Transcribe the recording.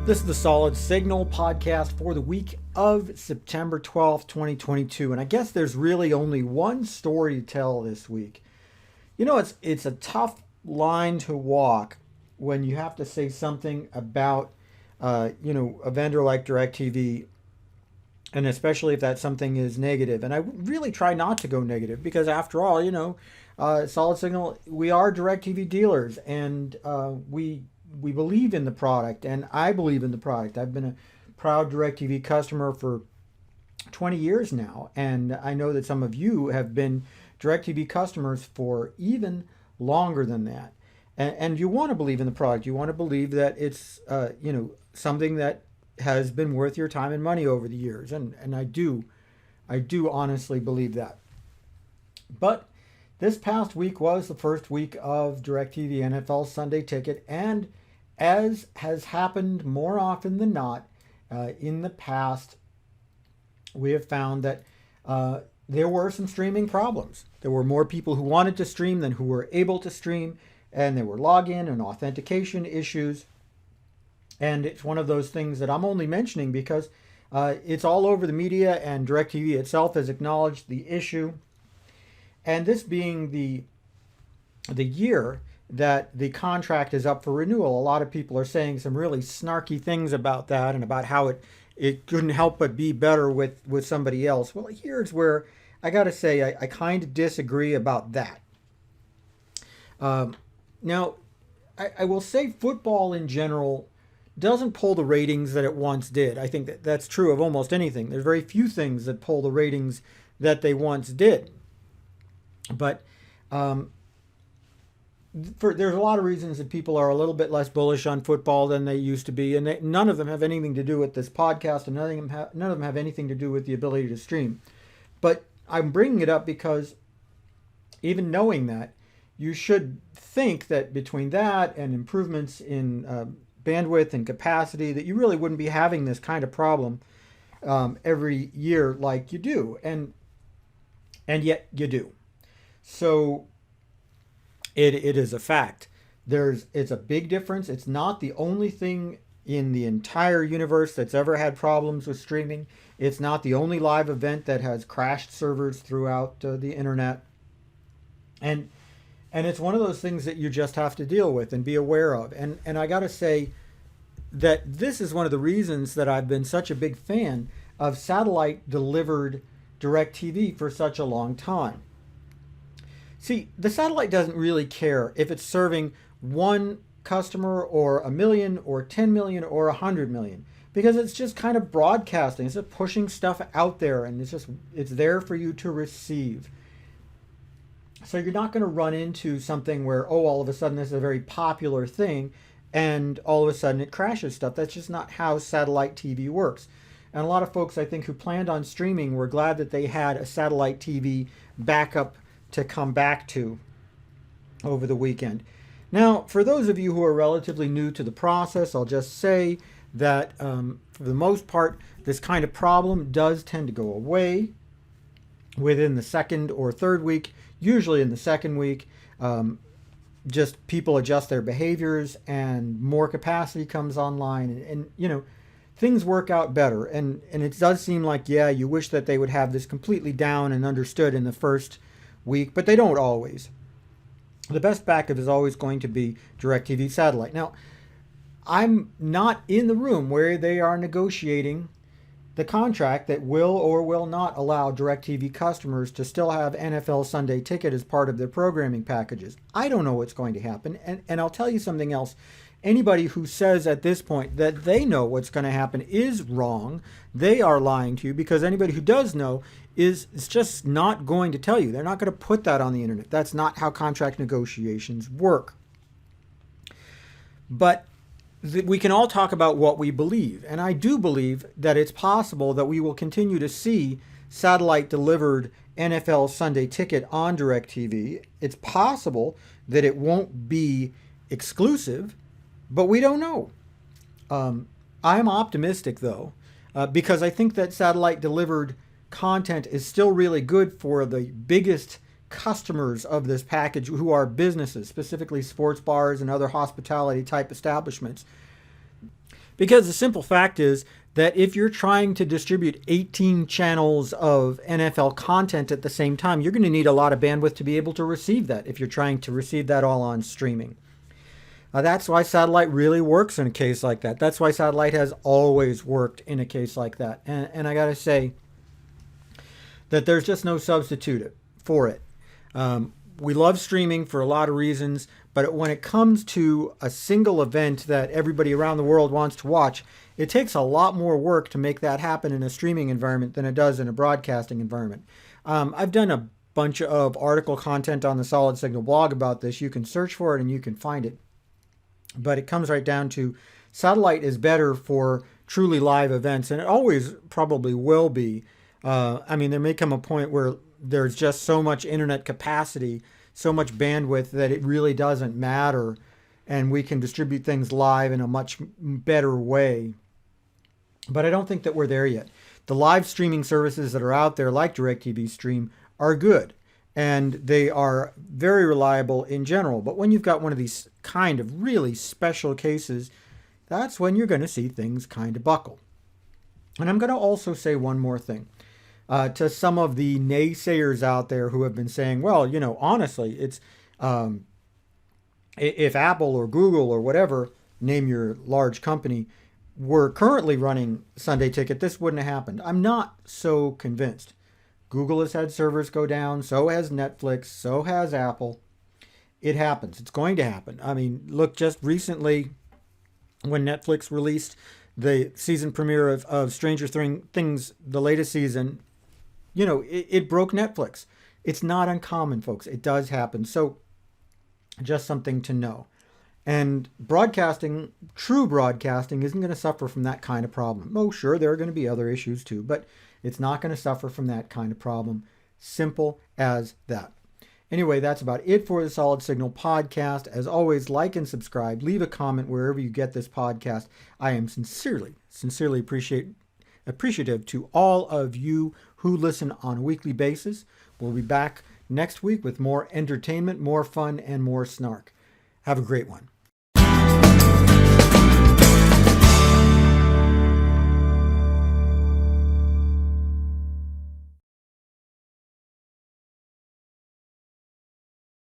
This is the Solid Signal podcast for the week of September 12th, 2022. And I guess there's really only one story to tell this week. You know, it's a tough line to walk when you have to say something about, a vendor like DirecTV, and especially if that something is negative. And I really try not to go negative because, after all, Solid Signal, we are DirecTV dealers, and we believe in the product, and I believe in the product. I've been a proud DirecTV customer for 20 years now, and I know that some of you have been DirecTV customers for even longer than that. And you want to believe in the product. You want to believe that it's something that has been worth your time and money over the years, and I do honestly believe that. But this past week was the first week of DirecTV NFL Sunday Ticket, and as has happened more often than not in the past, we have found that there were some streaming problems. There were more people who wanted to stream than who were able to stream, and there were login and authentication issues. And it's one of those things that I'm only mentioning because it's all over the media, and DirecTV itself has acknowledged the issue. And this being the year that the contract is up for renewal, a lot of people are saying some really snarky things about that and about how it couldn't help but be better with somebody else. Well, here's where I got to say I kind of disagree about that. Now, I will say football in general doesn't pull the ratings that it once did. I think that's true of almost anything. There's very few things that pull the ratings that they once did. But there's a lot of reasons that people are a little bit less bullish on football than they used to be, and none of them have anything to do with this podcast, and none of them have anything to do with the ability to stream. But I'm bringing it up because even knowing that, you should think that between that and improvements in bandwidth and capacity, that you really wouldn't be having this kind of problem every year like you do, and yet you do. So it is a fact. It's a big difference. It's not the only thing in the entire universe that's ever had problems with streaming. It's not the only live event that has crashed servers throughout the internet. And it's one of those things that you just have to deal with and be aware of. And I got to say that this is one of the reasons that I've been such a big fan of satellite delivered DirecTV for such a long time. See, the satellite doesn't really care if it's serving one customer or 1 million or 10 million or 100 million, because it's just kind of broadcasting. It's just pushing stuff out there, and it's there for you to receive. So you're not going to run into something where, all of a sudden this is a very popular thing and all of a sudden it crashes stuff. That's just not how satellite TV works. And a lot of folks, I think, who planned on streaming were glad that they had a satellite TV backup to come back to over the weekend. Now, for those of you who are relatively new to the process, I'll just say that for the most part, this kind of problem does tend to go away within the second or third week, usually in the second week. Just people adjust their behaviors and more capacity comes online, and things work out better. And it does seem like, you wish that they would have this completely down and understood in the first week, but they don't always. The best backup is always going to be DirecTV Satellite. Now, I'm not in the room where they are negotiating the contract that will or will not allow DirecTV customers to still have NFL Sunday Ticket as part of their programming packages. I don't know what's going to happen, and I'll tell you something else. Anybody who says at this point that they know what's going to happen is wrong. They are lying to you, because anybody who does know is just not going to tell you. They're not going to put that on the internet. That's not how contract negotiations work. But we can all talk about what we believe. And I do believe that it's possible that we will continue to see satellite delivered NFL Sunday Ticket on DirecTV. It's possible that it won't be exclusive, but we don't know. I'm optimistic, though, because I think that satellite delivered content is still really good for the biggest customers of this package, who are businesses, specifically sports bars and other hospitality type establishments. Because the simple fact is that if you're trying to distribute 18 channels of NFL content at the same time, you're going to need a lot of bandwidth to be able to receive that if you're trying to receive that all on streaming. That's why satellite really works in a case like that. That's why satellite has always worked in a case like that. And I got to say that there's just no substitute for it. We love streaming for a lot of reasons, but when it comes to a single event that everybody around the world wants to watch, it takes a lot more work to make that happen in a streaming environment than it does in a broadcasting environment. I've done a bunch of article content on the Solid Signal blog about this. You can search for it and you can find it. But it comes right down to satellite is better for truly live events, and it always probably will be. I mean, there may come a point where there's just so much internet capacity, so much bandwidth that it really doesn't matter, and we can distribute things live in a much better way. But I don't think that we're there yet. The live streaming services that are out there, like DirecTV Stream, are good, and they are very reliable in general. But when you've got one of these kind of really special cases, that's when you're going to see things kind of buckle. And I'm going to also say one more thing. To some of the naysayers out there who have been saying, well, you know, honestly, it's if Apple or Google or whatever, name your large company, were currently running Sunday Ticket, this wouldn't have happened. I'm not so convinced. Google has had servers go down, so has Netflix, so has Apple. It happens. It's going to happen. I mean, look, just recently when Netflix released the season premiere of Stranger Things, the latest season, you know, it broke Netflix. It's not uncommon, folks. It does happen. So just something to know. And broadcasting, true broadcasting, isn't going to suffer from that kind of problem. Oh, sure, there are going to be other issues too, but it's not going to suffer from that kind of problem. Simple as that. Anyway, that's about it for the Solid Signal podcast. As always, like and subscribe. Leave a comment wherever you get this podcast. I am sincerely appreciative to all of you who listen on a weekly basis. We'll be back next week with more entertainment, more fun, and more snark. Have a great one.